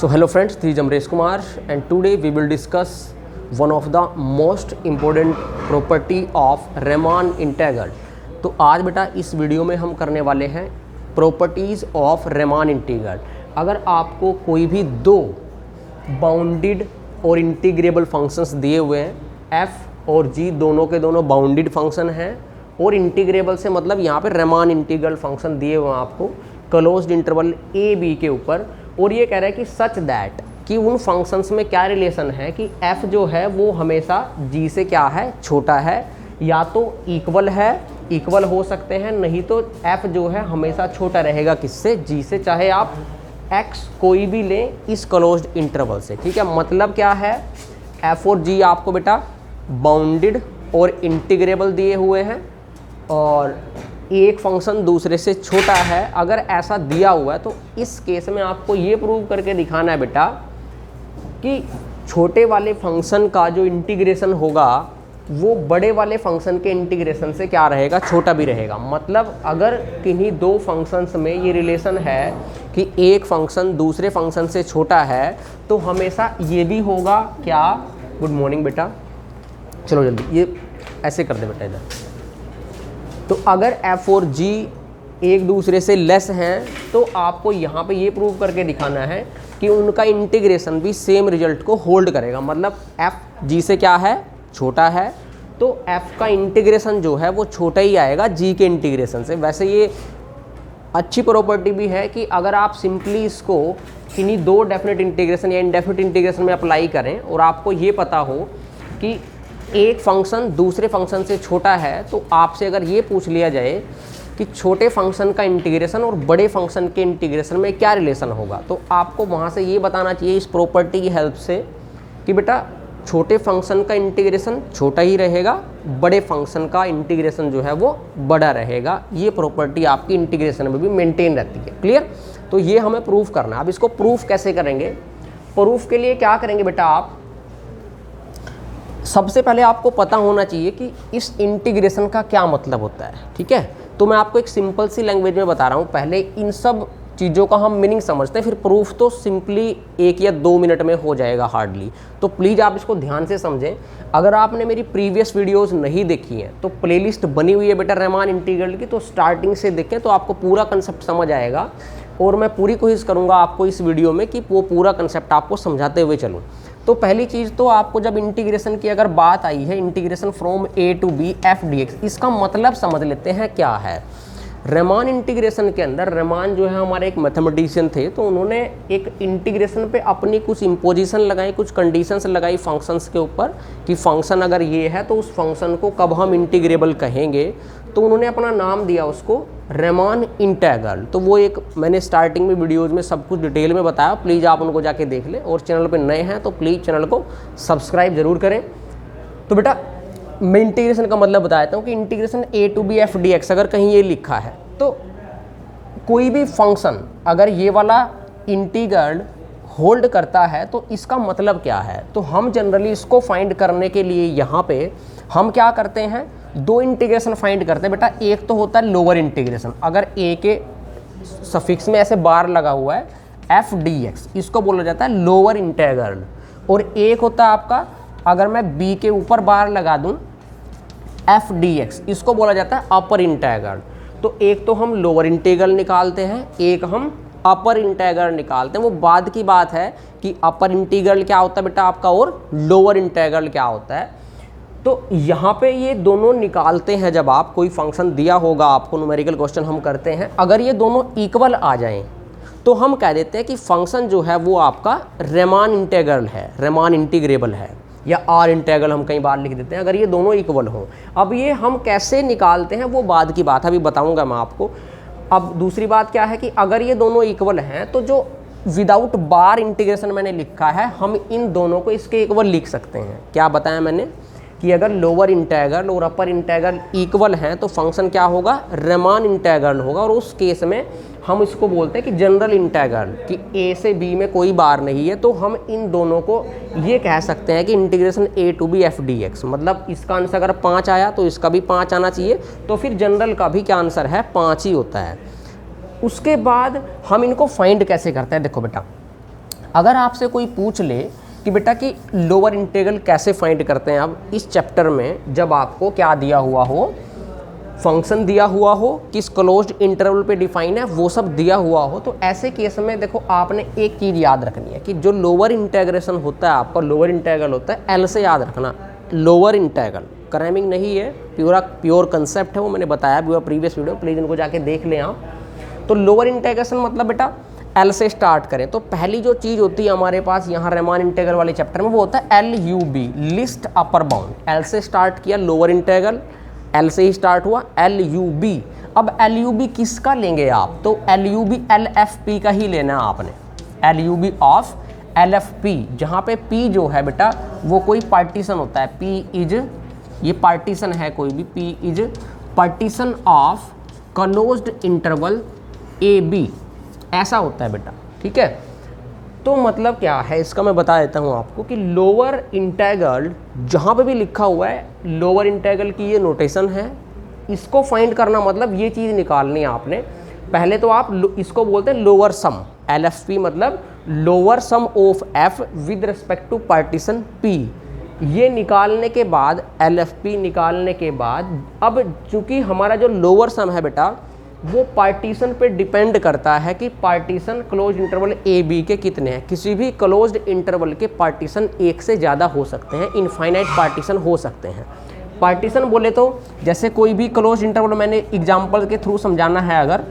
So hello friends, this is Amresh Kumar and today we will discuss one of the most important property of Riemann integral। तो आज बेटा इस video में हम करने वाले हैं प्रॉपर्टीज़ ऑफ Riemann इंटीग्रल। अगर आपको कोई भी दो बाउंडेड और इंटीग्रेबल फंक्शंस दिए हुए हैं, f और g दोनों के दोनों बाउंडेड फंक्शन हैं और इंटीग्रेबल से मतलब यहाँ पे Riemann इंटीग्रल फंक्शन दिए हुए हैं आपको क्लोज्ड इंटरवल a b के ऊपर, और ये कह रहा है कि सच दैट कि उन फंक्शंस में क्या रिलेशन है कि f जो है वो हमेशा g से क्या है, छोटा है, या तो इक्वल है, इक्वल हो सकते हैं, नहीं तो f जो है हमेशा छोटा रहेगा किससे, g से, चाहे आप x कोई भी लें इस क्लोज्ड इंटरवल से। ठीक है, मतलब क्या है, f और g आपको बेटा बाउंडेड और इंटीग्रेबल दिए हुए हैं और एक फंक्शन दूसरे से छोटा है। अगर ऐसा दिया हुआ है तो इस केस में आपको ये प्रूव करके दिखाना है बेटा कि छोटे वाले फंक्शन का जो इंटीग्रेशन होगा वो बड़े वाले फंक्शन के इंटीग्रेशन से क्या रहेगा, छोटा भी रहेगा। मतलब अगर किन्हीं दो फंक्शंस में ये रिलेशन है कि एक फंक्शन दूसरे फंक्शन से छोटा है तो हमेशा ये भी होगा क्या, गुड मॉर्निंग बेटा, चलो जल्दी ये ऐसे कर दे बेटा इधर। तो अगर f और g एक दूसरे से लेस हैं तो आपको यहाँ पे ये प्रूव करके दिखाना है कि उनका इंटीग्रेशन भी सेम रिजल्ट को होल्ड करेगा। मतलब f g से क्या है, छोटा है, तो f का इंटीग्रेशन जो है वो छोटा ही आएगा g के इंटीग्रेशन से। वैसे ये अच्छी प्रॉपर्टी भी है कि अगर आप सिंपली इसको किन्हीं दो डेफिनेट इंटीग्रेशन या इनडेफिनेट इंटीग्रेशन में अप्लाई करें और आपको ये पता हो कि एक फंक्शन दूसरे फंक्शन से छोटा है, तो आपसे अगर ये पूछ लिया जाए कि छोटे फंक्शन का इंटीग्रेशन और बड़े फंक्शन के इंटीग्रेशन में क्या रिलेशन होगा, तो आपको वहाँ से ये बताना चाहिए इस प्रॉपर्टी की हेल्प से कि बेटा छोटे फंक्शन का इंटीग्रेशन छोटा ही रहेगा, बड़े फंक्शन का इंटीग्रेशन जो है वो बड़ा रहेगा। ये प्रॉपर्टी आपकी इंटीग्रेशन में भी मेंटेन रहती है। क्लियर? तो ये हमें प्रूफ करना है। अब इसको प्रूफ कैसे करेंगे? प्रूफ के लिए क्या करेंगे बेटा, आप सबसे पहले आपको पता होना चाहिए कि इस इंटीग्रेशन का क्या मतलब होता है। ठीक है, तो मैं आपको एक सिंपल सी लैंग्वेज में बता रहा हूँ। पहले इन सब चीज़ों का हम मीनिंग समझते हैं, फिर प्रूफ तो सिंपली 1 या 2 मिनट में हो जाएगा हार्डली। तो प्लीज़ आप इसको ध्यान से समझें। अगर आपने मेरी प्रीवियस वीडियोस नहीं देखी हैं तो प्लेलिस्ट बनी हुई है बेटा Riemann इंटीग्रल की, तो स्टार्टिंग से देखें तो आपको पूरा कंसेप्ट समझ आएगा और मैं पूरी कोशिश करूँगा आपको इस वीडियो में कि वो पूरा कंसेप्ट आपको समझाते हुए चलूँ। तो पहली चीज़ तो आपको जब इंटीग्रेशन की अगर बात आई है, integration from a to b f dx, इसका मतलब समझ लेते हैं क्या है। Riemann इंटीग्रेशन के अंदर Riemann जो है हमारे एक मैथमेटिशियन थे, तो उन्होंने एक इंटीग्रेशन पे अपनी कुछ इम्पोजिशन लगाई, कुछ कंडीशंस लगाई फंक्शंस के ऊपर कि फंक्शन अगर ये है तो उस फंक्शन को कब हम इंटीग्रेबल कहेंगे। तो उन्होंने अपना नाम दिया उसको Riemann इंटीग्रल। तो वो एक मैंने स्टार्टिंग में वीडियोज़ में सब कुछ डिटेल में बताया, प्लीज़ आप उनको जाके देख लें। और चैनल पर नए हैं तो प्लीज़ चैनल को सब्सक्राइब ज़रूर करें। तो बेटा मैं इंटीग्रेशन का मतलब बता देता हूँ कि integration a to b f dx अगर कहीं ये लिखा है तो कोई भी फंक्शन अगर ये वाला इंटीग्रल होल्ड करता है तो इसका मतलब क्या है। तो हम जनरली इसको फाइंड करने के लिए यहाँ पे हम क्या करते हैं, दो इंटीग्रेशन फाइंड करते हैं बेटा। एक तो होता है लोअर इंटीग्रेशन, अगर a के सफिक्स में ऐसे बार लगा हुआ है f dx, इसको बोला जाता है लोअर इंटीग्रल। और एक होता है आपका, अगर मैं b के ऊपर बार लगा दूं f dx, इसको बोला जाता है अपर इंटीग्रल। तो एक तो हम लोअर इंटीग्रल निकालते हैं, एक हम अपर इंटीग्रल निकालते हैं। वो बाद की बात है कि अपर इंटीग्रल क्या होता है बेटा आपका और लोअर इंटीग्रल क्या होता है। तो यहाँ पे ये दोनों निकालते हैं। जब आप कोई फंक्शन दिया होगा आपको, न्यूमेरिकल क्वेश्चन हम करते हैं, अगर ये दोनों इक्वल आ जाएं तो हम कह देते हैं कि फंक्शन जो है वो आपका Riemann इंटीग्रल है, Riemann इंटीग्रेबल है, या R इंटीग्रल हम कई बार लिख देते हैं अगर ये दोनों इक्वल हों। अब ये हम कैसे निकालते हैं वो बाद की बात है, अभी बताऊंगा मैं आपको। अब दूसरी बात क्या है कि अगर ये दोनों इक्वल हैं तो जो विदाउट बार इंटीग्रेशन मैंने लिखा है, हम इन दोनों को इसके इक्वल लिख सकते हैं। क्या बताया मैंने कि अगर लोअर इंटीग्रल और अपर इंटीग्रल इक्वल हैं तो फंक्शन क्या होगा, Riemann इंटीग्रल होगा। और उस केस में हम इसको बोलते हैं कि जनरल इंटीग्रल, कि a से b में कोई बार नहीं है, तो हम इन दोनों को ये कह सकते हैं कि integration a to b f dx। मतलब इसका आंसर अगर 5 आया तो इसका भी 5 आना चाहिए, तो फिर जनरल का भी क्या आंसर है, 5 ही होता है। उसके बाद हम इनको फाइंड कैसे करते हैं, देखो बेटा अगर आपसे कोई पूछ ले कि बेटा कि लोअर इंटीग्रल कैसे फाइंड करते हैं, अब इस चैप्टर में जब आपको क्या दिया हुआ हो, फंक्शन दिया हुआ हो, किस क्लोज्ड इंटरवल पे डिफाइन है, वो सब दिया हुआ हो, तो ऐसे केस में देखो आपने एक चीज़ याद रखनी है कि जो लोअर इंटीग्रेशन होता है आपका, लोअर इंटीग्रल होता है एल से याद रखना। लोअर इंटीग्रल क्रैमिंग नहीं है, प्योर कंसेप्ट है, वो मैंने बताया भी हुआ प्रीवियस वीडियो, प्लीज़ इनको जाके देख लें आप। तो लोअर इंटीग्रेशन मतलब बेटा एल से स्टार्ट करें, तो पहली जो चीज़ होती है हमारे पास यहाँ रेमान इंटीग्रल वाले चैप्टर में, वो होता है L U B, least upper bound. L से स्टार्ट किया लोअर इंटीग्रल, एल से ही स्टार्ट हुआ, एल यू बी। अब एल यू बी किसका लेंगे आप, तो L U B L F P का ही लेना है आपने, L U B of L F P, जहाँ पे पी जो है बेटा वो कोई पार्टीशन होता है, पी इज, ये पार्टीशन है कोई भी, P is partition of closed interval A B, ऐसा होता है बेटा, ठीक है। तो मतलब क्या है इसका मैं बता देता हूँ आपको कि लोअर इंटीग्रल जहाँ पे भी लिखा हुआ है, लोअर इंटीग्रल की ये नोटेशन है, इसको फाइंड करना मतलब ये चीज़ निकालनी है आपने। पहले तो आप इसको बोलते हैं lower sum, L F P मतलब lower sum of F with respect to partition P. ये निकालने के बाद, एल एफ पी निकालने के बाद, अब चूंकि हमारा जो लोअर सम है बेटा वो पार्टीशन पे डिपेंड करता है कि partition close interval A B के कितने हैं। किसी भी क्लोज्ड इंटरवल के पार्टीशन एक से ज़्यादा हो सकते हैं, इनफाइनाइट पार्टीशन हो सकते हैं। पार्टीशन बोले तो जैसे कोई भी क्लोज इंटरवल, मैंने एग्जांपल के थ्रू समझाना है, अगर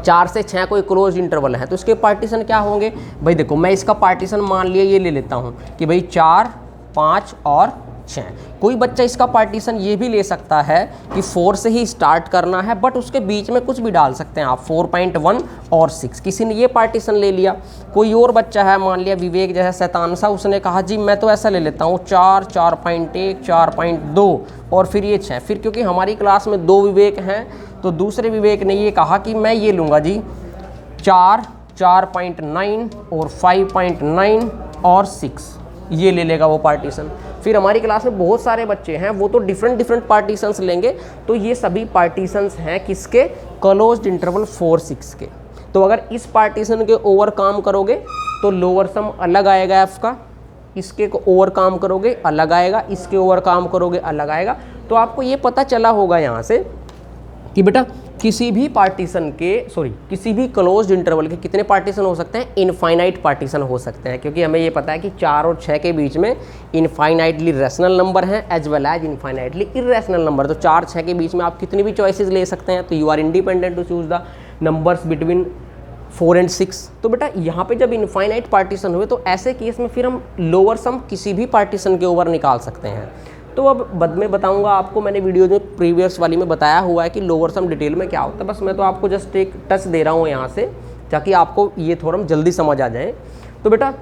4 से 6 कोई क्लोज इंटरवल है तो इसके पार्टीशन क्या होंगे भाई। देखो मैं इसका पार्टीशन मान लिया ये ले लेता हूँ कि भाई 4, 5 और 6। कोई बच्चा इसका पार्टीशन ये भी ले सकता है कि 4 से ही स्टार्ट करना है, बट उसके बीच में कुछ भी डाल सकते हैं आप, 4.1 और 6, किसी ने ये पार्टीशन ले लिया। कोई और बच्चा है, मान लिया विवेक जैसा शैतान सा, उसने कहा जी मैं तो ऐसा ले लेता हूँ 4, 4.1, 4.2 और फिर ये 6। फिर क्योंकि हमारी क्लास में 2 विवेक हैं तो दूसरे विवेक ने ये कहा कि मैं ये लूँगा जी 4, 4.9 और 5.9 और 6, ये ले लेगा वो पार्टीशन। फिर हमारी क्लास में बहुत सारे बच्चे हैं, वो तो डिफरेंट पार्टीशंस लेंगे, तो ये सभी पार्टीशंस हैं किसके, क्लोज्ड इंटरवल 4, 6 के। तो अगर इस पार्टीशन के ओवर काम करोगे तो लोअर सम अलग आएगा एफ का, इसके ओवर काम करोगे अलग आएगा, इसके ओवर काम करोगे अलग आएगा। तो आपको ये पता चला होगा यहाँ से कि बेटा किसी भी पार्टीशन के, किसी भी क्लोज्ड इंटरवल के कितने पार्टीशन हो सकते हैं, इनफाइनाइट पार्टीशन हो सकते हैं, क्योंकि हमें ये पता है कि 4 और 6 के बीच में इनफाइनाइटली रैशनल नंबर हैं as well as infinitely irrational number. तो 4, 6 के बीच में आप कितनी भी चॉइसेस ले सकते हैं, तो you are independent to choose the numbers between 4 और 6। तो बेटा यहाँ पे जब इनफाइनाइट पार्टीशन हुए तो ऐसे केस में फिर हम लोअर सम किसी भी पार्टीशन के ओवर निकाल सकते हैं। तो अब बाद में बताऊंगा आपको, मैंने वीडियो में प्रीवियस वाली में बताया हुआ है कि लोअर सम डिटेल में क्या होता है, बस मैं तो आपको जस्ट एक टच दे रहा हूँ यहाँ से ताकि आपको ये थोड़ा जल्दी समझ आ जाए। तो बेटा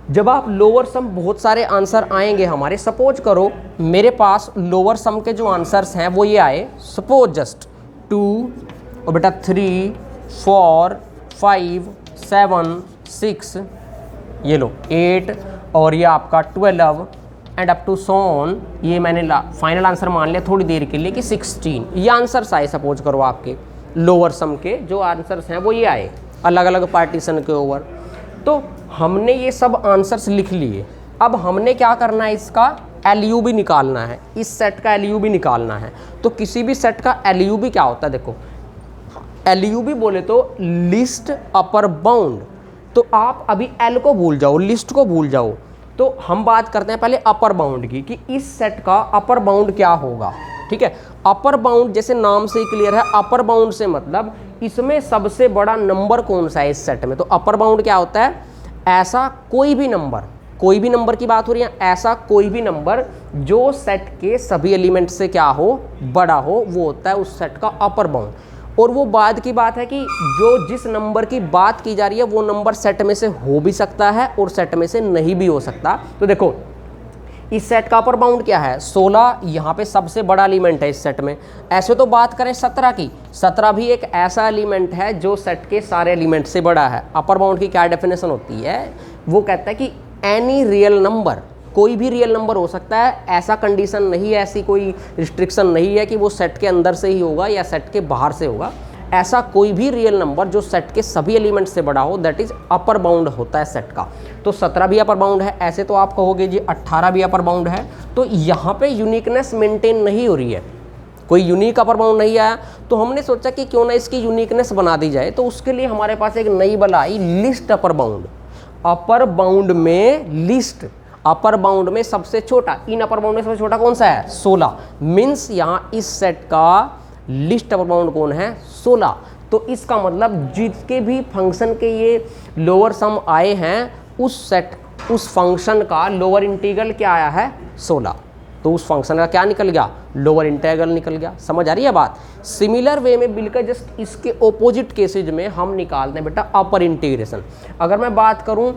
जब आप लोअर सम, बहुत सारे आंसर आएंगे हमारे, सपोज करो मेरे पास लोअर सम के जो आंसर्स हैं वो ये आए, सपोज जस्ट 2 और बेटा 3, 4, 5, 7, 6, ये लो 8 और ये आपका 12 and up to so on. ये मैंने फाइनल आंसर मान लिया थोड़ी देर के लिए कि 16। ये आंसर्स आए सपोज करो आपके लोअर सम के जो आंसर्स हैं वो ये आए अलग अलग पार्टीशन के ओवर। तो हमने ये सब आंसर्स लिख लिए, अब हमने क्या करना है, इसका LUB निकालना है, इस सेट का LUB निकालना है। तो किसी भी सेट का LUB क्या होता है, देखो LUB बोले तो लिस्ट अपर बाउंड। तो आप अभी L को भूल जाओ, लिस्ट को भूल जाओ, तो हम बात करते हैं पहले अपर बाउंड की कि इस सेट का अपर बाउंड क्या होगा। ठीक है, अपर बाउंड जैसे नाम से ही क्लियर है, अपर बाउंड से मतलब इसमें सबसे बड़ा नंबर कौन सा है इस सेट में। तो अपर बाउंड क्या होता है, ऐसा कोई भी नंबर, कोई भी नंबर की बात हो रही है, ऐसा कोई भी नंबर जो सेट के सभी एलिमेंट से क्या हो, बड़ा हो, वो होता है उस सेट का अपर बाउंड। और वो बाद की बात है कि जो जिस नंबर की बात की जा रही है वो नंबर सेट में से हो भी सकता है और सेट में से नहीं भी हो सकता। तो देखो इस सेट का अपर बाउंड क्या है, 16 यहाँ पे सबसे बड़ा एलिमेंट है इस सेट में। ऐसे तो बात करें 17 की, 17 भी एक ऐसा एलिमेंट है जो सेट के सारे एलिमेंट से बड़ा है। अपर बाउंड की क्या डेफिनेशन होती है, वो कहता है कि एनी रियल नंबर, कोई भी रियल नंबर हो सकता है, ऐसा कंडीशन नहीं है, ऐसी कोई रिस्ट्रिक्शन नहीं है कि वो सेट के अंदर से ही होगा या सेट के बाहर से होगा। ऐसा कोई भी रियल नंबर जो सेट के सभी एलिमेंट से बड़ा हो, दैट इज अपर बाउंड होता है सेट का। तो 17 भी अपर बाउंड है, ऐसे तो आप कहोगे जी 18 भी अपर बाउंड है। तो यहाँ पे यूनिकनेस मेंटेन नहीं हो रही है, कोई यूनिक अपर बाउंड नहीं आया। तो हमने सोचा कि क्यों ना इसकी यूनिकनेस बना दी जाए। तो उसके लिए हमारे पास एक नई बल आई, least upper bound. Upper bound में लिस्ट, अपर बाउंड में सबसे छोटा, इन अपर बाउंड में सबसे छोटा कौन सा है? 16। मीन्स यहाँ इस सेट का लिस्ट अपर बाउंड कौन है? 16। तो इसका मतलब जिसके भी फंक्शन के ये लोअर सम आए हैं, उस सेट, उस फंक्शन का लोअर इंटीग्रल क्या आया है? 16। तो उस फंक्शन का क्या निकल गया? लोअर इंटीग्रल निकल गया। समझ आ रही है बात? सिमिलर वे में बिल्कुल जस्ट इसके ऑपोजिट केसेज में हम निकालते हैं बेटा अपर इंटीग्रेशन। अगर मैं बात करूं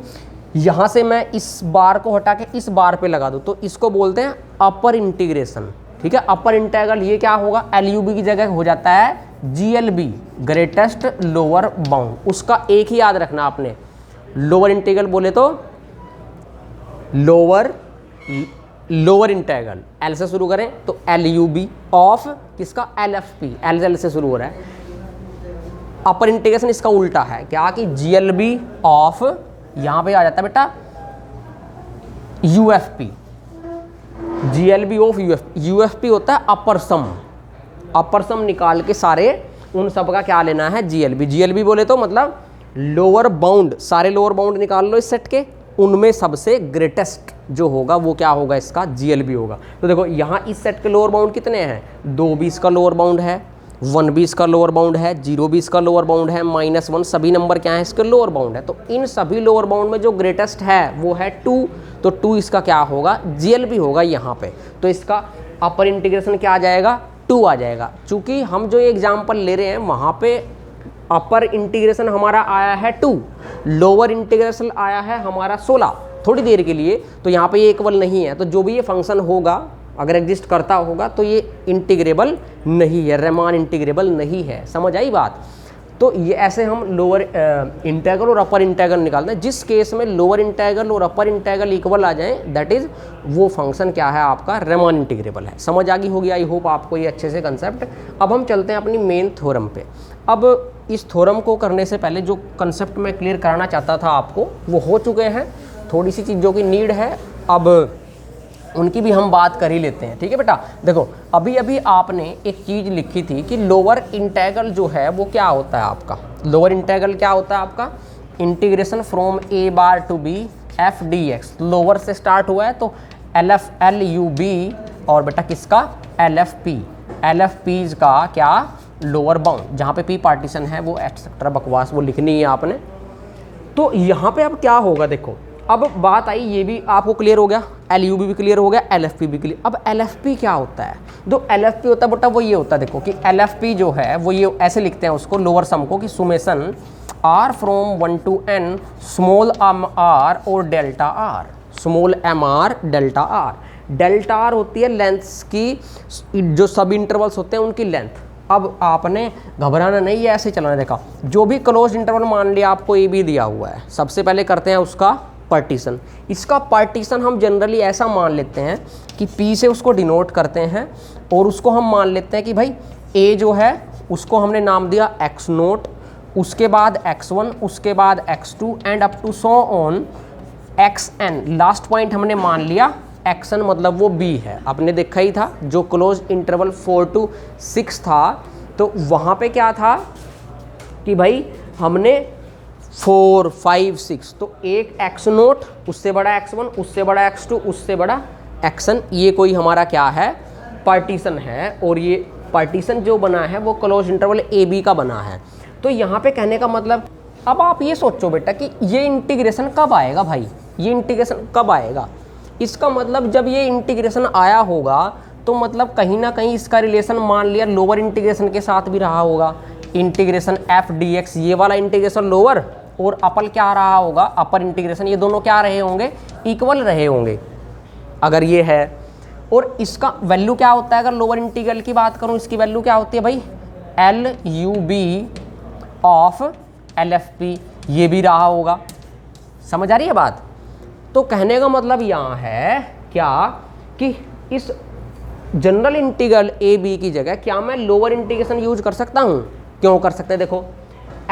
यहाँ से मैं इस बार को हटा के इस बार पे लगा दूं, तो इसको बोलते हैं अपर इंटीग्रेशन। ठीक है, अपर इंटीग्रल ये क्या होगा? LUB की जगह हो जाता है GLB, ग्रेटेस्ट लोअर बाउंड। उसका एक ही याद रखना आपने, लोअर इंटीग्रल बोले तो लोअर इंटीग्रल, L से शुरू करें तो LUB ऑफ किसका? LFP, L से शुरू हो रहा है। अपर इंटीग्रेशन इसका उल्टा है क्या कि GLB ऑफ, यहां पे आ जाता है बेटा UFP, GLB ऑफ UFP होता है अपर सम। अपर सम निकाल के सारे उन सब का क्या लेना है? GLB बोले तो मतलब लोअर बाउंड, सारे लोअर बाउंड निकाल लो इस सेट के, उनमें सबसे ग्रेटेस्ट जो होगा वो क्या होगा? इसका GLB होगा। तो देखो यहाँ इस सेट के लोअर बाउंड कितने हैं? 2 भी इसका लोअर बाउंड है, 1 भी इसका लोअर बाउंड है, 0 भी इसका लोअर बाउंड है, -1 सभी नंबर क्या है? इसके लोअर बाउंड है। तो इन सभी लोअर बाउंड में जो ग्रेटेस्ट है वो है 2। तो 2 इसका क्या होगा? GLB होगा यहाँ पे। तो इसका अपर इंटीग्रेशन क्या आ जाएगा? 2 आ जाएगा। चूँकि हम जो एग्जाम्पल ले रहे हैं वहाँ पे अपर इंटीग्रेशन हमारा आया है 2, लोअर इंटीग्रेशन आया है हमारा 16 थोड़ी देर के लिए। तो यहाँ पे ये इक्वल नहीं है, तो जो भी ये फंक्शन होगा अगर एग्जिस्ट करता होगा तो ये इंटीग्रेबल नहीं है, रेमान इंटीग्रेबल नहीं है। समझ आई बात? तो ये ऐसे हम लोअर इंटीग्रल और अपर इंटीग्रल निकालते हैं। जिस केस में लोअर इंटीग्रल और अपर इंटीग्रल इक्वल आ जाए, दैट इज वो फंक्शन क्या है? आपका रेमान इंटीग्रेबल है। समझ आ गई होगी, आई होप आपको ये अच्छे से कंसेप्ट। अब हम चलते हैं अपनी मेन थ्योरम पे। अब इस थ्योरम को करने से पहले जो कंसेप्ट मैं क्लियर कराना चाहता था आपको वो हो चुके हैं। थोड़ी सी चीज़ों की नीड है, अब उनकी भी हम बात कर ही लेते हैं। ठीक है बेटा, देखो अभी अभी आपने एक चीज़ लिखी थी कि लोअर इंटीग्रल जो है वो क्या होता है आपका? लोअर इंटीग्रल क्या होता है आपका? Integration from a bar to b f dx। Lower से स्टार्ट हुआ है तो LUB और बेटा किसका? LFP। LFP का क्या? लोअर बाउंड, जहाँ पे p पार्टीशन है वो एक्सेट्रा बकवास वो लिखनी है आपने। तो यहाँ पे अब क्या होगा? देखो अब बात आई, ये भी आपको क्लियर हो गया, LUB भी क्लियर हो गया, LFP भी क्लियर। अब LFP क्या होता है? जो LFP होता है बेटा वो ये होता है, देखो कि LFP जो है वो ये ऐसे लिखते हैं उसको, लोअर सम को, कि summation R from 1 to n small mr और delta r, small mr delta r। Delta r होती है लेंथ्स की, जो सब इंटरवल्स होते हैं उनकी लेंथ। अब आपने घबराना नहीं है, ऐसे चलाना। देखा, जो भी क्लोज इंटरवल मान लिया आपको ए बी दिया हुआ है, सबसे पहले करते हैं उसका पार्टीशन। इसका पार्टीशन हम जनरली ऐसा मान लेते हैं कि P से उसको डिनोट करते हैं और उसको हम मान लेते हैं कि भाई A जो है उसको हमने नाम दिया x0, उसके बाद x1, उसके बाद x2 and up to so on xn। Last point हमने मान लिया xn, मतलब वो B है। आपने देखा ही था जो क्लोज इंटरवल 4 to 6 था, तो वहाँ पे क्या था कि भाई हमने 4, 5, 6, तो एक x0, उससे बड़ा x1, उससे बड़ा x2, उससे बड़ा xn, ये कोई हमारा क्या है? पार्टीशन है। और ये पार्टीशन जो बना है वो क्लोज इंटरवल AB का बना है। तो यहाँ पे कहने का मतलब, अब आप ये सोचो बेटा कि ये इंटीग्रेशन कब आएगा भाई? ये इंटीग्रेशन कब आएगा? इसका मतलब जब ये इंटीग्रेशन आया होगा तो मतलब कहीं ना कहीं इसका रिलेशन मान लिया लोअर इंटीग्रेशन के साथ भी रहा होगा। इंटीग्रेशन f dx, ये वाला इंटीग्रेशन लोअर, और अपर क्या रहा होगा? अपर इंटीग्रेशन। ये दोनों क्या रहे होंगे? इक्वल रहे होंगे अगर ये है। और इसका वैल्यू क्या होता है? अगर लोअर इंटीग्रल की बात करूं, इसकी वैल्यू क्या होती है भाई? LUB ऑफ LFP, ये भी रहा होगा। समझ आ रही है बात? तो कहने का मतलब यहाँ है क्या कि इस जनरल इंटीग्रल AB की जगह क्या मैं लोअर इंटीग्रेशन यूज कर सकता हूँ? क्यों कर सकते हैं? देखो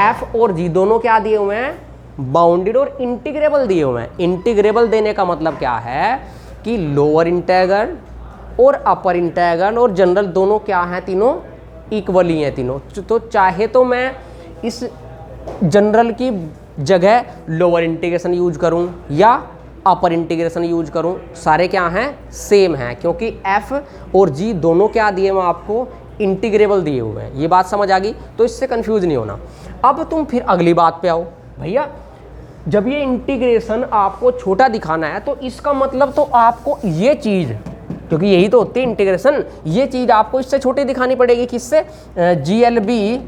एफ और जी दोनों क्या दिए हुए हैं? बाउंडेड और इंटीग्रेबल दिए हुए हैं। इंटीग्रेबल देने का मतलब क्या है कि लोअर इंटीग्रल और अपर इंटीग्रल और जनरल दोनों क्या हैं? तीनों इक्वल ही हैं तीनों। तो चाहे तो मैं इस जनरल की जगह लोअर इंटीग्रेशन यूज करूं या अपर इंटीग्रेशन यूज करूं, सारे क्या हैं? सेम हैं, क्योंकि एफ और जी दोनों क्या दिए हुए आपको? इंटीग्रेबल दिए हुए हैं। ये बात समझ आ गई? तो इससे कंफ्यूज नहीं होना। अब तुम फिर अगली बात पे आओ। भैया जब ये इंटीग्रेशन आपको छोटा दिखाना है तो इसका मतलब तो आपको ये चीज़, क्योंकि यही तो होती है इंटीग्रेशन, ये चीज़ आपको इससे छोटी दिखानी पड़ेगी। किससे? GLB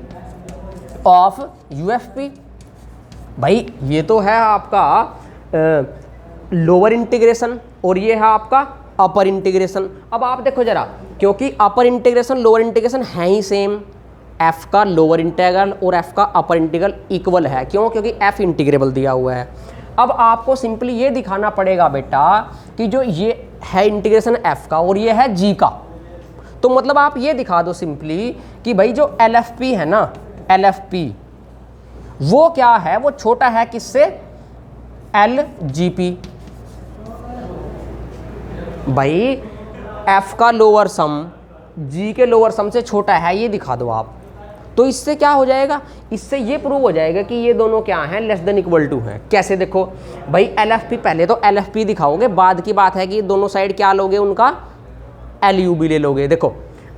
of UFP। भाई ये तो है आपका लोअर इंटीग्रेशन और ये है आपका अपर इंटीग्रेशन। अब आप देखो जरा, क्योंकि अपर इंटीग्रेशन लोअर इंटीग्रेशन है ही सेम, एफ का लोअर इंटीग्रल और एफ का अपर इंटीग्रल इक्वल है। क्यों? क्योंकि एफ इंटीग्रेबल दिया हुआ है। अब आपको सिंपली ये दिखाना पड़ेगा बेटा कि जो ये है इंटीग्रेशन एफ का और ये है जी का, तो मतलब आप ये दिखा दो सिंपली कि भाई जो LFP है ना, LFP वो क्या है? वो छोटा है किससे? LGP। भाई एफ का लोअर सम जी के लोअर सम से छोटा है, ये दिखा दो आप। तो इससे क्या हो जाएगा? इससे ये प्रूव हो जाएगा कि ये दोनों क्या हैं? लेस देन इक्वल टू हैं। कैसे? देखो भाई LFP, पहले तो LFP दिखाओगे, बाद की बात है कि दोनों साइड क्या लोगे? उनका LUB ले लोगे। देखो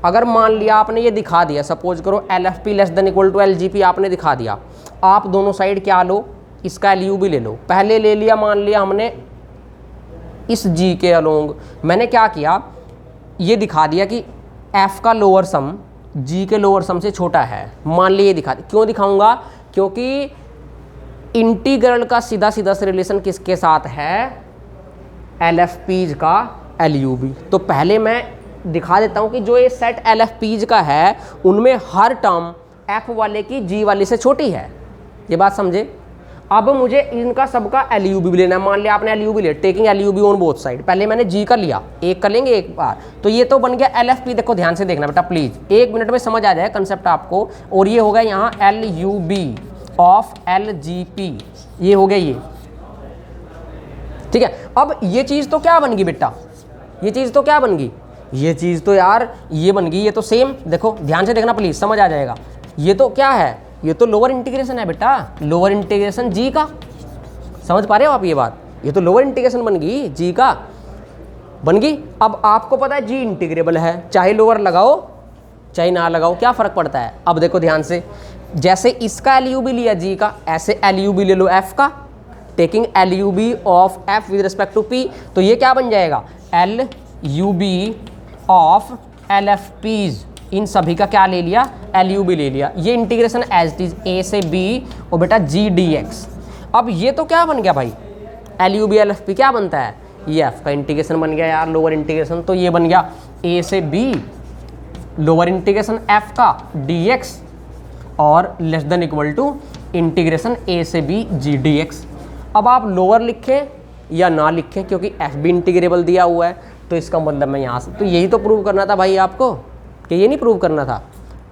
अगर मान लिया आपने ये दिखा दिया, सपोज करो LFP less than equal to LGP आपने दिखा दिया, आप दोनों साइड क्या लो? इसका LUB ले लो। पहले ले लिया, मान लिया हमने इस G के अलोंग, मैंने क्या किया? ये दिखा दिया कि F का लोअर सम G के लोअर सम से छोटा है, मान लिया। ये दिखा, क्यों दिखाऊंगा? क्योंकि इंटीग्रल का सीधा सीधा से रिलेशन किसके साथ है? LFPs का LUB। तो पहले मैं दिखा देता हूं कि जो ये सेट LFPs का है उनमें हर टर्म F वाले की G वाले से छोटी है। ये बात समझे? अब मुझे इनका सबका LUB भी लेना है। मान लिया आपने LUB लिया, taking LUB on both side. पहले मैंने G का लिया, एक कर लेंगे एक बार, तो ये तो बन गया LFP। देखो ध्यान से देखना बेटा प्लीज, 1 मिनट में समझ आ जाए कंसेप्ट आपको। और ये हो गया यहाँ LUB ऑफ LGP, ये हो गया ये, ठीक है। अब ये चीज़ तो क्या बन गई बेटा? ये चीज़ तो क्या बन गई? ये चीज़ तो यार ये बन गई, ये तो सेम। देखो ध्यान से देखना प्लीज, समझ आ जाएगा। ये तो क्या है? ये तो लोअर इंटीग्रेशन है बेटा, लोअर इंटीग्रेशन जी का। समझ पा रहे हो आप ये बात? ये तो लोअर इंटीग्रेशन बन गई, जी का बन गई। अब आपको पता है जी इंटीग्रेबल है, चाहे लोअर लगाओ चाहे ना लगाओ, क्या फ़र्क पड़ता है? अब देखो ध्यान से, जैसे इसका LUB लिया जी का, ऐसे LUB ले लो एफ का, taking LUB of F with respect to P. तो ये क्या बन जाएगा? LUB ऑफ LFPs, इन सभी का क्या ले लिया? LUB ले लिया। ये integration as it is A से B और बेटा G dx। अब ये तो क्या बन गया भाई? LUB LFP क्या बनता है? ये F का इंटीग्रेशन बन गया यार, लोअर इंटीग्रेशन। तो ये बन गया A से B लोअर इंटीग्रेशन F का dx और less than equal to integration A से B G dx। अब आप लोअर लिखें या ना लिखें, क्योंकि F भी इंटीग्रेबल दिया हुआ है, तो इसका मतलब मैं यहाँ से, तो यही तो प्रूव करना था भाई आपको, कि ये नहीं प्रूव करना था?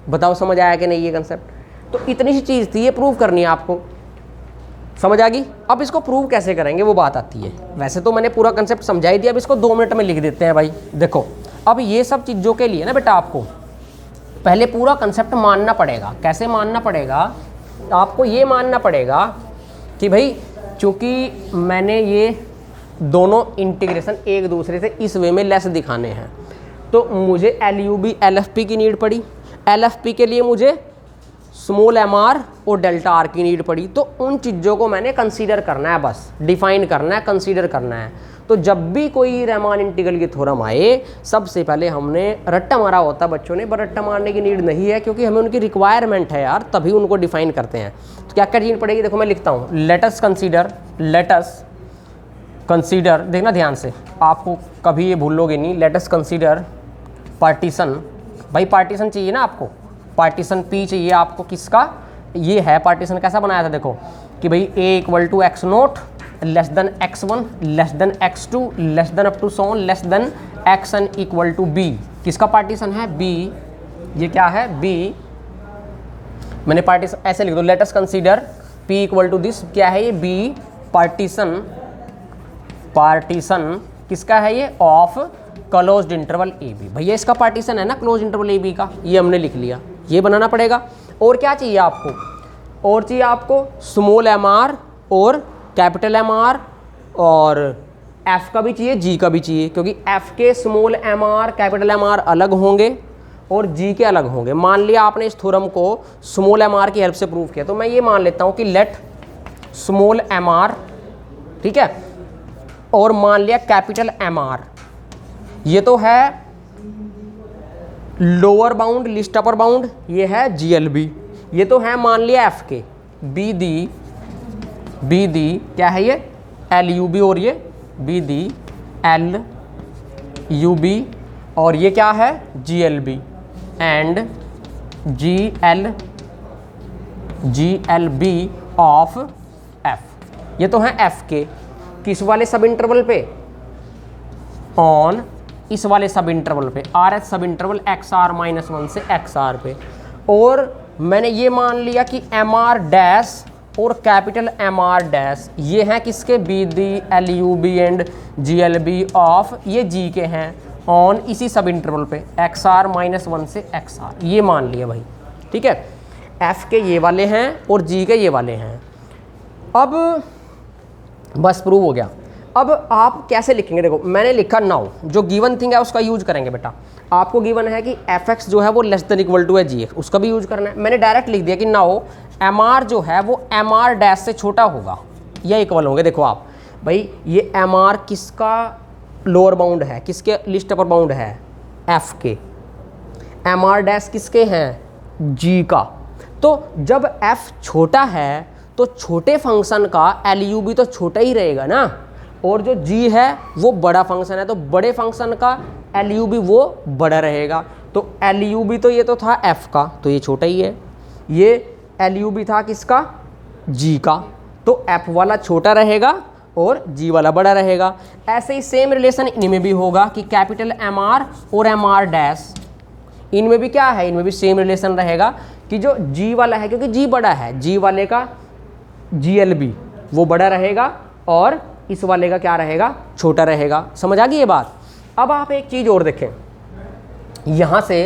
बताओ समझ आया कि नहीं ये कंसेप्ट? तो इतनी सी चीज़ थी, ये प्रूव करनी है आपको। समझ आ गई? अब इसको प्रूव कैसे करेंगे वो बात आती है। वैसे तो मैंने पूरा कंसेप्ट समझा ही दिया, अब इसको 2 मिनट में लिख देते हैं भाई। देखो अब ये सब चीज़ों के लिए ना बेटा आपको पहले पूरा कंसेप्ट मानना पड़ेगा। कैसे मानना पड़ेगा? आपको ये मानना पड़ेगा कि भाई चूँकि मैंने ये दोनों इंटीग्रेशन एक दूसरे से इस वे में लेस दिखाने हैं, तो मुझे LUB LFP की नीड पड़ी। LFP के लिए मुझे स्मॉल mr और डेल्टा r की नीड पड़ी। तो उन चीज़ों को मैंने कंसीडर करना है, बस डिफाइन करना है, कंसीडर करना है। तो जब भी कोई रहमान इंटीग्रल की थ्योरम आए, सबसे पहले हमने रट्टा मारा होता बच्चों ने, पर रट्टा मारने की नीड नहीं है, क्योंकि हमें उनकी रिक्वायरमेंट है यार, तभी उनको डिफाइन करते हैं। तो क्या क्या चीज़ पड़ेगी? देखो मैं लिखता हूँ, लेटस कंसीडर, देखना ध्यान से, आपको कभी ये भूलोगे नहीं। लेटस कंसीडर पार्टीशन, भाई पार्टीशन चाहिए ना आपको, पार्टीशन P चाहिए आपको। किसका? ये है पार्टीशन। कैसा बनाया था? देखो कि भाई A = x0 less than x1 less than x2 less than up to so on less than xn = B। किसका पार्टीशन है? B। ये क्या है? B। मैंने पार्टीशन ऐसे लिख दो, let us consider P equal to this, क्या है ये B पार्टीशन किसका है ये, of closed interval A B. भैया इसका पार्टीशन है ना क्लोज इंटरवल ए बी का, ये हमने लिख लिया, ये बनाना पड़ेगा। और क्या चाहिए आपको, और चाहिए आपको स्मॉल एम आर और कैपिटल एम आर, और एफ का भी चाहिए, जी का भी चाहिए, क्योंकि एफ के small M R capital M R अलग होंगे और जी के अलग होंगे। मान लिया आपने इस थ्योरम को स्मॉल एम आर की हेल्प से प्रूव किया, तो मैं ये मान लेता हूँ कि लेट स्मॉल एम आर, ठीक है, और मान लिया कैपिटल एम आर, ये तो है lower bound list upper bound, ये है GLB, ये तो है मान लिया एफ के, बी दी क्या है ये LUB, और ये बी दी LUB, और ये क्या है GLB and GLB of F, ये तो है F के किस वाले सब इंटरवल पे, ऑन इस वाले सब इंटरवल पे, RH सब इंटरवल XR-1 से XR पे। और मैंने ये मान लिया कि MR डैश और कैपिटल MR डैश ये हैं किसके, BD LUB and GLB of ये G के हैं ऑन इसी सब इंटरवल पे XR-1 से XR, ये मान लिया भाई, ठीक है। F के ये वाले हैं और G के ये वाले हैं। अब बस प्रूव हो गया। अब आप कैसे लिखेंगे, देखो मैंने लिखा नाउ, जो गिवन थिंग है उसका यूज करेंगे बेटा। आपको गिवन है कि fx जो है वो लेस देन इक्वल टू है gx, उसका भी यूज करना है। मैंने डायरेक्ट लिख दिया कि नाउ mr जो है वो mr डैश से छोटा होगा या इक्वल होंगे। देखो आप भाई ये mr किसका लोअर बाउंड है, किसके लिस्ट अपर बाउंड है, f के, mr डैश किसके हैं, g का। तो जब f छोटा है तो छोटे फंक्शन का LUB तो छोटा ही रहेगा ना, और जो g है वो बड़ा फंक्शन है तो बड़े फंक्शन का LUB वो बड़ा रहेगा। तो LUB तो ये तो था f का, तो ये छोटा ही है, ये LUB था किसका, g का, तो f वाला छोटा रहेगा और g वाला बड़ा रहेगा। ऐसे ही सेम रिलेशन इनमें भी होगा कि कैपिटल MR और MR डैश, इनमें भी क्या है, इनमें भी सेम रिलेशन रहेगा कि जो g वाला है, क्योंकि g बड़ा है, g वाले का GLB वो बड़ा रहेगा और इस वाले का क्या रहेगा, छोटा रहेगा। समझ आ गई ये बात। अब आप एक चीज़ और देखें, यहाँ से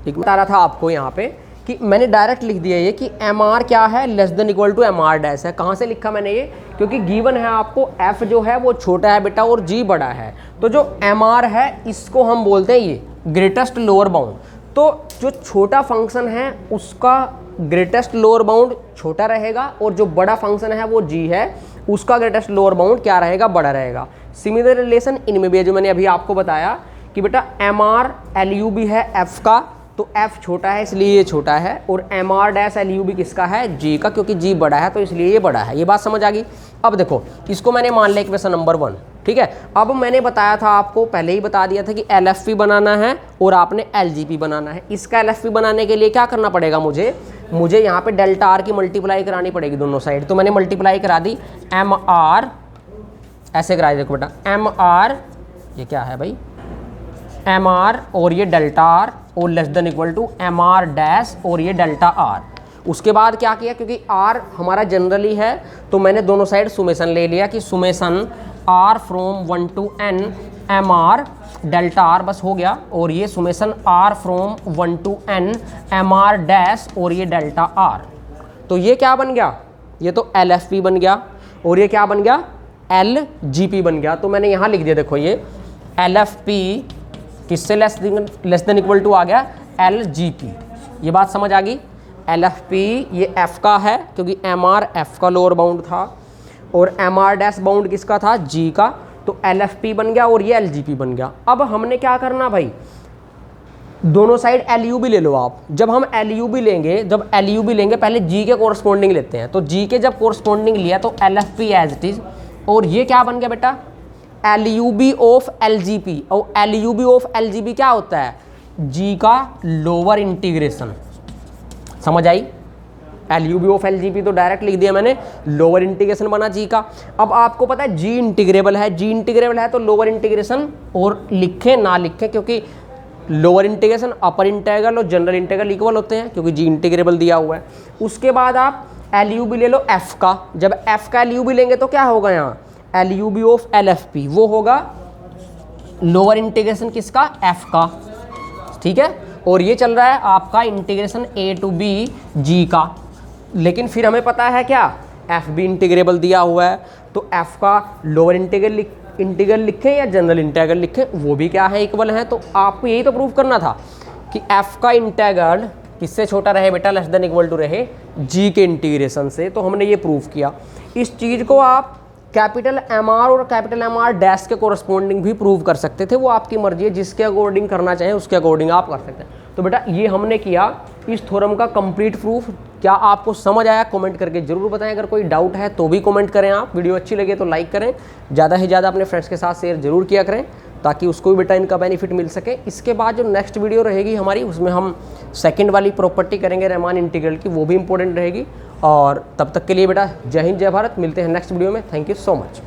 एक बता रहा था आपको यहाँ पे कि मैंने डायरेक्ट लिख दिया ये कि MR क्या है, less than equal to MR dash है। कहाँ से लिखा मैंने ये, क्योंकि गिवन है आपको F जो है वो छोटा है बेटा और G बड़ा है, तो जो MR है इसको हम बोलते हैं ये ग्रेटेस्ट लोअर बाउंड। तो जो छोटा फंक्शन है उसका ग्रेटेस्ट लोअर बाउंड छोटा रहेगा और जो बड़ा फंक्शन है वो G है, उसका ग्रेटेस्ट लोअर बाउंड क्या रहेगा, बड़ा रहेगा। सिमिलर रिलेशन इनमें भी है जो मैंने अभी आपको बताया कि बेटा MR LUB है F का, तो F छोटा है इसलिए ये छोटा है, और MR डैश LUB किसका है, G का, क्योंकि G बड़ा है तो इसलिए ये बड़ा है। ये बात समझ आ गई। अब देखो इसको मैंने मान लिया इक्वेशन नंबर 1, ठीक है। अब मैंने बताया था आपको, पहले ही बता दिया था कि LFP बनाना है और आपने LGP बनाना है। इसका LFP बनाने के लिए क्या करना पड़ेगा, मुझे यहाँ पे डेल्टा आर की मल्टीप्लाई करानी पड़ेगी दोनों साइड। तो मैंने मल्टीप्लाई करा दी, MR ऐसे कराई, देखो बेटा MR ये क्या है भाई, MR और ये डेल्टा आर और less than equal to MR dash और ये डेल्टा आर। उसके बाद क्या किया, क्योंकि R हमारा जनरली है तो मैंने दोनों साइड सुमेशन ले लिया कि summation R from 1 to n MR delta R, बस हो गया। और ये summation R from 1 to n MR dash और ये डेल्टा आर। तो ये क्या बन गया, ये तो LFP बन गया और ये क्या बन गया, LGP बन गया। तो मैंने यहाँ लिख दिया, देखो ये LFP किससे लेस देन इक्वल टू आ गया, LGP। ये बात समझ आ गई। LFP ये F का है क्योंकि MR F का लोअर बाउंड था और MR डैश बाउंड किसका था, G का, तो LFP बन गया और ये LGP बन गया। अब हमने क्या करना भाई, दोनों साइड LUB ले लो आप। जब हम LUB लेंगे पहले G के कोरस्पॉन्डिंग लेते हैं। तो G के जब कोरस्पॉन्डिंग लिया तो LFP एज इट इज, और ये क्या बन गया बेटा, LUB ऑफ LGP। और LUB ऑफ LGP क्या होता है, G का लोअर इंटीग्रेशन। समझ आई, LUB ऑफ LGP तो डायरेक्ट लिख दिया मैंने, लोअर इंटीग्रेशन बना G का। अब आपको पता है G इंटीग्रेबल है, G इंटीग्रेबल है तो लोअर इंटीग्रेशन, और लिखें ना लिखें क्योंकि लोअर इंटीग्रेशन, अपर इंटीग्रल और जनरल इंटीग्रल इक्वल होते हैं क्योंकि जी इंटीग्रेबल दिया हुआ है। उसके बाद आप एल यू बी ले लो एफ का, जब एफ का एल यू बी लेंगे तो क्या होगा यहाँ L U B of L F P, वो होगा लोअर इंटीग्रेशन किसका एफ का, ठीक है। और ये चल रहा है आपका इंटीग्रेशन ए टू बी जी का, लेकिन फिर हमें पता है क्या एफ बी इंटीग्रेबल दिया हुआ है, तो एफ का लोअर इंटीग्रल लिखें या जनरल इंटीग्रल लिखें वो भी क्या है इक्वल है। तो आपको यही तो प्रूव करना था कि एफ का इंटीग्रल किससे छोटा रहे बेटा, लेस देन इक्वल टू रहे जी के इंटीग्रेशन से। तो हमने ये प्रूव किया। इस चीज़ को आप कैपिटल एम आर और कैपिटल एम आर डैश के कोरस्पॉन्डिंग भी प्रूव कर सकते थे, वो आपकी मर्जी है, जिसके अकॉर्डिंग करना चाहें उसके अकॉर्डिंग आप कर सकते हैं। तो बेटा ये हमने किया इस थ्योरम का कंप्लीट प्रूफ। क्या आपको समझ आया कमेंट करके जरूर बताएं। अगर कोई डाउट है तो भी कमेंट करें आप। वीडियो अच्छी लगे तो लाइक करें, ज़्यादा से ज़्यादा अपने फ्रेंड्स के साथ शेयर जरूर किया करें ताकि उसको भी बेटा इनका बेनिफिट मिल सके। इसके बाद जो नेक्स्ट वीडियो रहेगी हमारी, उसमें हम सेकंड वाली प्रॉपर्टी करेंगे रहमान इंटीग्रल की, वो भी इंपॉर्टेंट रहेगी। और तब तक के लिए बेटा जय हिंद जय भारत, मिलते हैं नेक्स्ट वीडियो में। Thank you so much.